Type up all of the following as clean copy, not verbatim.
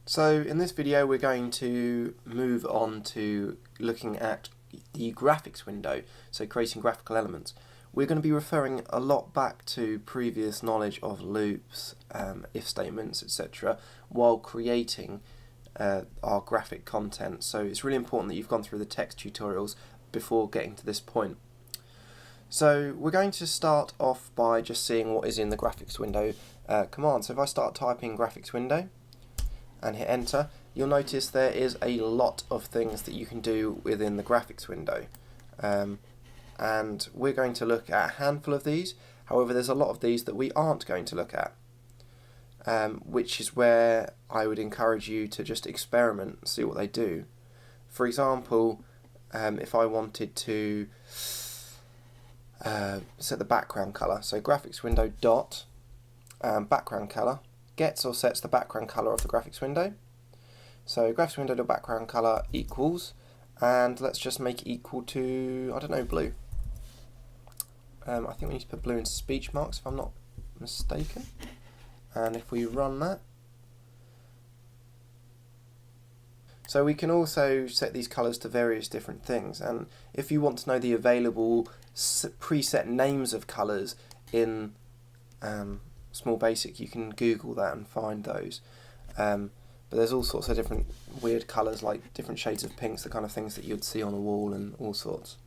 So in this video we're going to move on to looking at the graphics window, so creating graphical elements. We're going to be referring a lot back to previous knowledge of loops, if statements, etc. while creating our graphic content. So it's really important that you've gone through the text tutorials before getting to this point. So we're going to start off by just seeing what is in the graphics window command. So if I start typing graphics window and hit enter, you'll notice there is a lot of things that you can do within the graphics window. And we're going to look at a handful of these. However, there's a lot of these that we aren't going to look at, which is where I would encourage you to just experiment and see what they do. For example, if I wanted to set the background color, so graphics window dot background color gets or sets the background color of the graphics window. So graphics window dot background color equals, and let's just make it equal to, I don't know, blue. I think we need to put blue in speech marks if I'm not mistaken. And if we run that, so we can also set these colors to various different things, and if you want to know the available preset names of colors in Small Basic, you can Google that and find those. But there's all sorts of different weird colors, like different shades of pinks, the kind of things that you'd see on a wall and all sorts.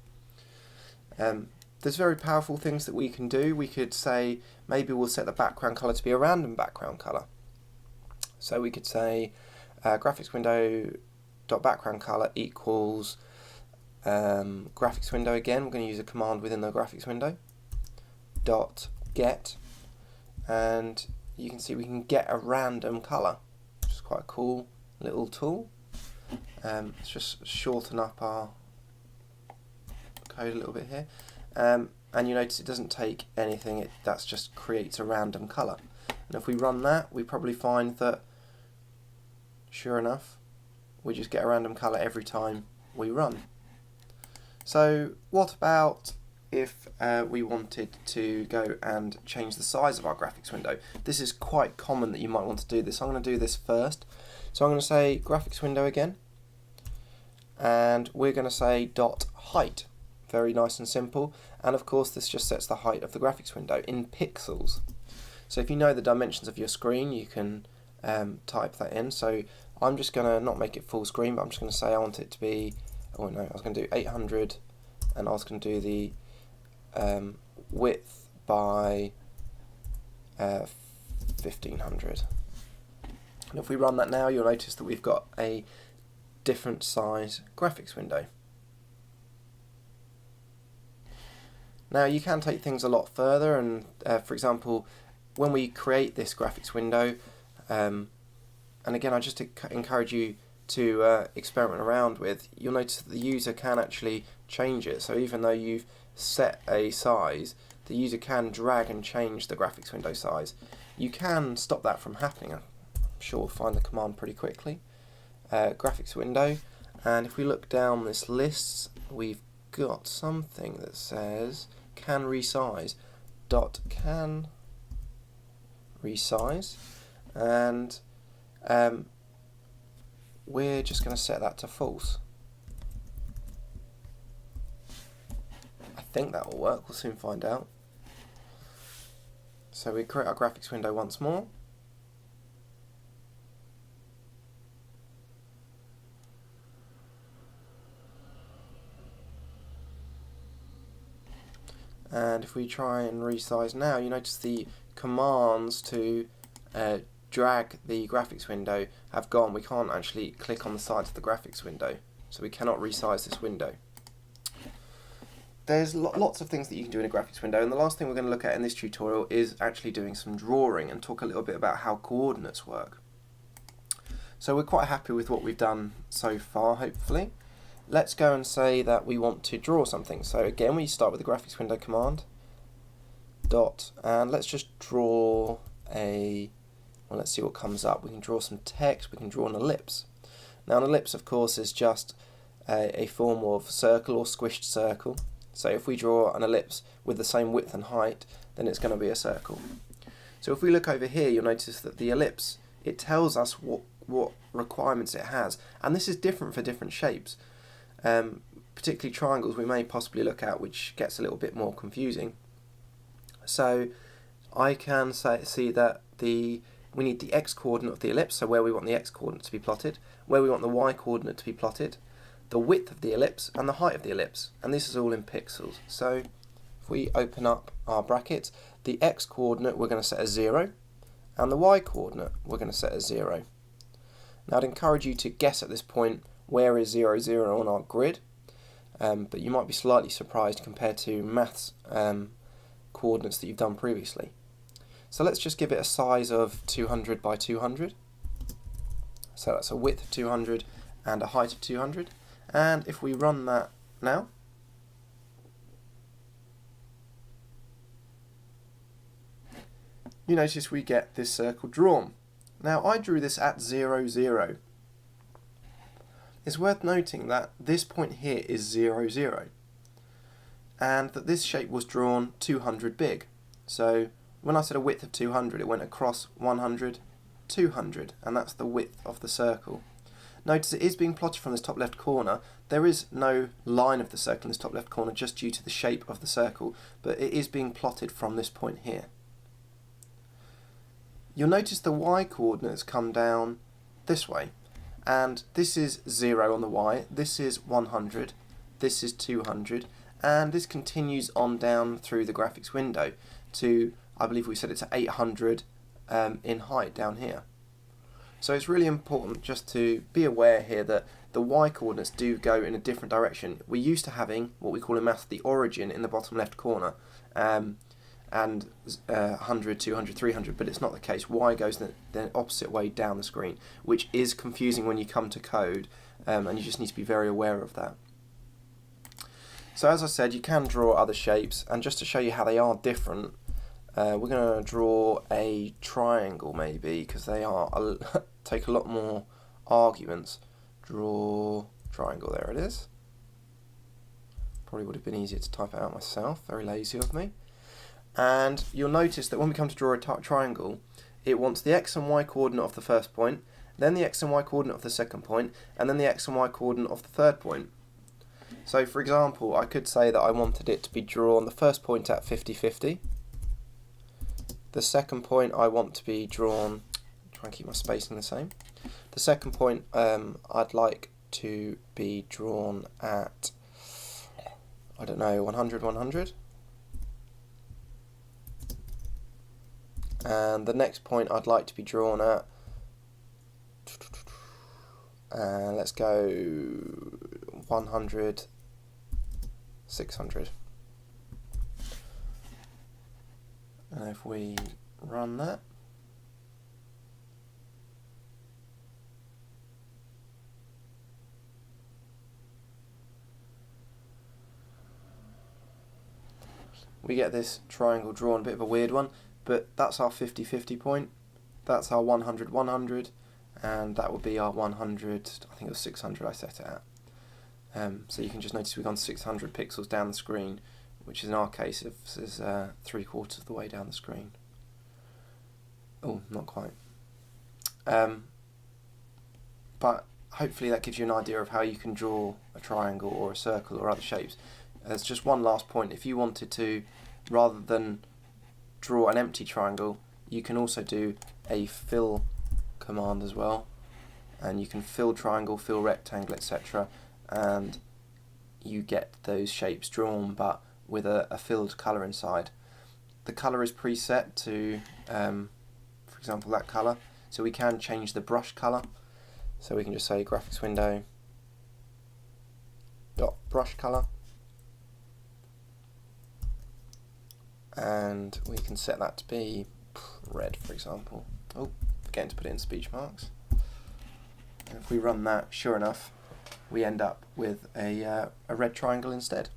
There's very powerful things that we can do. We could say maybe we'll set the background color to be a random background color. So we could say graphics window dot background color equals graphics window again. We're going to use a command within the graphics window dot get, and you can see we can get a random color, which is quite a cool little tool. Let's just shorten up our code a little bit here, and you notice it doesn't take anything, that just creates a random color. And if we run that, we probably find that, sure enough, we just get a random color every time we run. So what about if we wanted to go and change the size of our graphics window? This is quite common that you might want to do this. I'm going to do this first. So I'm going to say graphics window again, and we're going to say dot height. Very nice and simple. And of course this just sets the height of the graphics window in pixels. So if you know the dimensions of your screen, you can type that in. So I'm just going to not make it full screen, but I'm just going to say I want it to be, oh no, I was going to do 800, and I was going to do the width by 1500. And if we run that now, you'll notice that we've got a different size graphics window. Now you can take things a lot further, and for example, when we create this graphics window, and again I just encourage you to experiment around with, you'll notice that the user can actually change it. So even though you've set a size, the user can drag and change the graphics window size. You can stop that from happening. I'm sure we'll find the command pretty quickly. Graphics window, and if we look down this list, we've got something that says can resize dot can resize, and we're just going to set that to false. I think that will work, we'll soon find out. So we create our graphics window once more. And if we try and resize now, you notice the commands to drag the graphics window have gone. We can't actually click on the sides of the graphics window, so we cannot resize this window. There's lots of things that you can do in a graphics window, and the last thing we're going to look at in this tutorial is actually doing some drawing and talk a little bit about how coordinates work. So we're quite happy with what we've done so far, hopefully. Let's go and say that we want to draw something. So again, we start with the graphics window command dot, and let's just draw a, well, let's see what comes up. We can draw some text, we can draw an ellipse. Now an ellipse of course is just a form of circle or squished circle. So if we draw an ellipse with the same width and height, then it's going to be a circle. So if we look over here, you'll notice that the ellipse, it tells us what what requirements it has, and this is different for different shapes. Particularly triangles we may possibly look at, which gets a little bit more confusing. So I can see that we need the x-coordinate of the ellipse, so where we want the x-coordinate to be plotted, where we want the y-coordinate to be plotted, the width of the ellipse and the height of the ellipse, and this is all in pixels. So if we open up our brackets, the x-coordinate we're going to set as 0, and the y-coordinate we're going to set as 0. Now I'd encourage you to guess at this point where is 0, 0 on our grid, but you might be slightly surprised compared to maths coordinates that you've done previously. So let's just give it a size of 200 by 200. So that's a width of 200 and a height of 200. And if we run that now, you notice we get this circle drawn. Now I drew this at 0, 0. It's worth noting that this point here is 0, 0, and that this shape was drawn 200 big. So when I said a width of 200, it went across 100, 200, and that's the width of the circle. Notice it is being plotted from this top left corner. There is no line of the circle in this top left corner just due to the shape of the circle, but it is being plotted from this point here. You'll notice the y-coordinates come down this way, and this is 0 on the y, this is 100, this is 200, and this continues on down through the graphics window to, I believe we said it's 800 in height down here. So it's really important just to be aware here that the y-coordinates do go in a different direction. We're used to having what we call in maths the origin in the bottom left corner, and 100, 200, 300, but it's not the case. Y goes the opposite way down the screen, which is confusing when you come to code, and you just need to be very aware of that. So as I said, you can draw other shapes, and just to show you how they are different, we're going to draw a triangle maybe, because they are take a lot more arguments. Draw triangle, there it is. Probably would have been easier to type it out myself, very lazy of me. And you'll notice that when we come to draw a triangle, it wants the x and y coordinate of the first point, then the x and y coordinate of the second point, and then the x and y coordinate of the third point. So for example, I could say that I wanted it to be drawn, the first point at 50-50, the second point I want to be drawn, try and keep my spacing the same, the second point I'd like to be drawn at, I don't know, 100, 100. And the next point I'd like to be drawn at, let's go 100, 600. And if we run that, we get this triangle drawn, a bit of a weird one, but that's our 50-50 point, that's our 100-100, and that would be our 100, I think it was 600 I set it at. So you can just notice we've gone 600 pixels down the screen, which in our case is 3/4 of the way down the screen. Oh, not quite. But hopefully that gives you an idea of how you can draw a triangle or a circle or other shapes. There's just one last point. If you wanted to, rather than draw an empty triangle, you can also do a fill command as well, and you can fill triangle, fill rectangle, etc., and you get those shapes drawn but with a filled colour inside. The colour is preset to, for example, that colour, so we can change the brush colour, so we can just say graphics window dot brush colour, and we can set that to be red, for example. Oh, forgetting to put it in speech marks. And if we run that, sure enough, we end up with a red triangle instead.